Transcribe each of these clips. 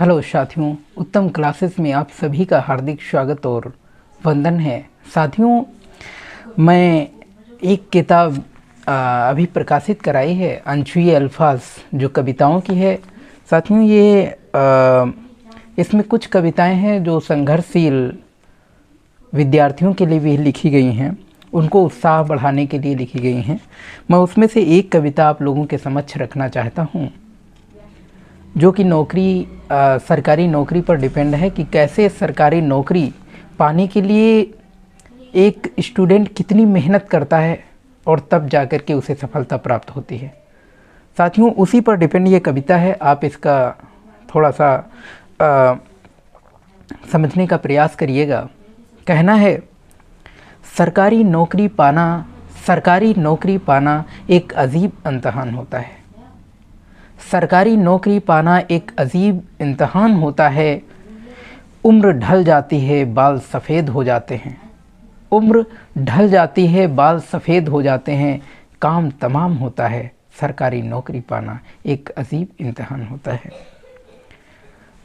Hello साथियों, उत्तम classes में आप सभी का हार्दिक स्वागत और वंदन है। साथियों, मैं एक किताब अभी प्रकाशित कराई है, अनछुए अल्फाज, जो कविताओं की है। साथियों, इसमें कुछ कविताएं हैं जो संघर्षशील विद्यार्थियों के लिए भी लिखी गई हैं, उनको उत्साह बढ़ाने के लिए लिखी गई हैं। मैं उसमें से एक कविता आप लोगों के समक्ष रखना चाहता हूँ, जो कि सरकारी नौकरी पर डिपेंड है कि कैसे सरकारी नौकरी पाने के लिए एक स्टूडेंट कितनी मेहनत करता है और तब जाकर के उसे सफलता प्राप्त होती है। साथियों, उसी पर डिपेंड ये कविता है। आप इसका थोड़ा सा समझने का प्रयास करिएगा। कहना है, सरकारी नौकरी पाना एक अजीब इम्तहान होता है। सरकारी नौकरी पाना एक अजीब इम्तहान होता है। उम्र ढल जाती है, बाल सफ़ेद हो जाते हैं। उम्र ढल जाती है, बाल सफ़ेद हो जाते हैं। काम तमाम होता है। सरकारी नौकरी पाना एक अजीब इम्तहान होता है।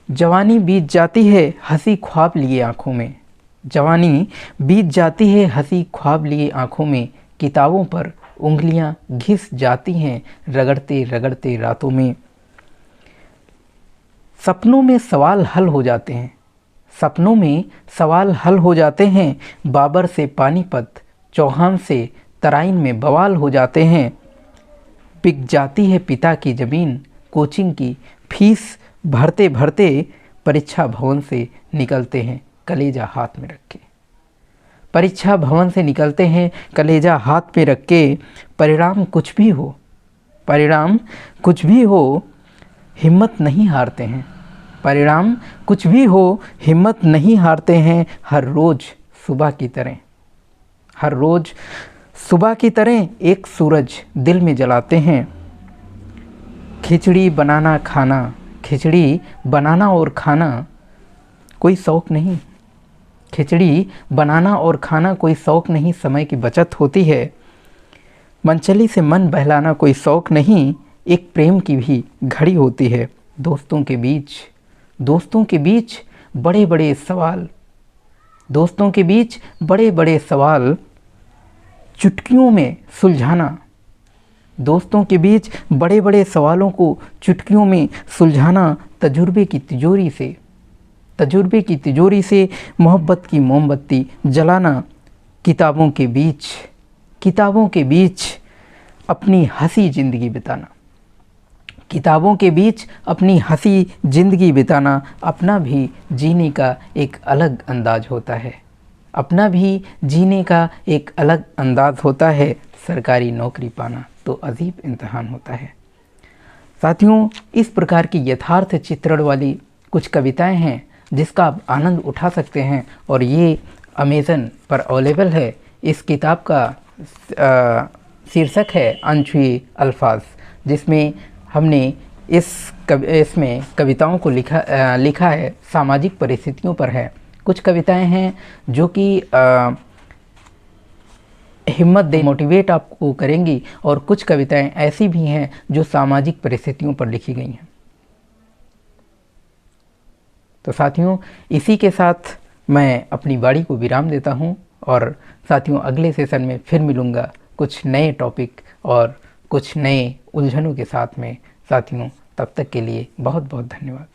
जवानी बीत जाती है हंसी ख्वाब लिए आँखों में। जवानी बीत जाती है हंसी ख्वाब लिए आँखों में। किताबों पर उंगलियां घिस जाती हैं रगड़ते रगड़ते रातों में। सपनों में सवाल हल हो जाते हैं। सपनों में सवाल हल हो जाते हैं। बाबर से पानीपत, चौहान से तराइन में बवाल हो जाते हैं। बिक जाती है पिता की ज़मीन। कोचिंग की फीस भरते भरते परीक्षा भवन से निकलते हैं कलेजा हाथ में रख के। परीक्षा भवन से निकलते हैं कलेजा हाथ में रख के। परिणाम कुछ भी हो हिम्मत नहीं हारते हैं। परिणाम कुछ भी हो हिम्मत नहीं हारते हैं। हर रोज़ सुबह की तरह एक सूरज दिल में जलाते हैं। खिचड़ी बनाना और खाना कोई शौक़ नहीं। खिचड़ी बनाना और खाना कोई शौक़ नहीं, समय की बचत होती है। मनचली से मन बहलाना कोई शौक़ नहीं, एक प्रेम की भी घड़ी होती है। दोस्तों के बीच बड़े बड़े सवाल चुटकियों में सुलझाना। दोस्तों के बीच बड़े बड़े सवालों को चुटकियों में सुलझाना। तजुर्बे की तिजोरी से मोहब्बत की मोमबत्ती जलाना। किताबों के बीच अपनी हंसी ज़िंदगी बिताना। किताबों के बीच अपनी हंसी ज़िंदगी बिताना। अपना भी जीने का एक अलग अंदाज होता है। सरकारी नौकरी पाना तो अजीब इम्तहान होता है। साथियों, इस प्रकार की यथार्थ चित्रण वाली कुछ कविताएं हैं जिसका आप आनंद उठा सकते हैं, और ये अमेज़न पर अवेलेबल है। इस किताब का शीर्षक है अनछुए अल्फाज, जिसमें हमने इसमें कविताओं को लिखा है, सामाजिक परिस्थितियों पर है। कुछ कविताएं हैं जो कि हिम्मत दे, मोटिवेट आपको करेंगी, और कुछ कविताएं ऐसी भी हैं जो सामाजिक परिस्थितियों पर लिखी गई हैं। तो साथियों, इसी के साथ मैं अपनी वाणी को विराम देता हूं, और साथियों, अगले सेशन में फिर मिलूंगा कुछ नए टॉपिक और कुछ नए उलझनों के साथ में। साथियों, तब तक के लिए बहुत बहुत धन्यवाद।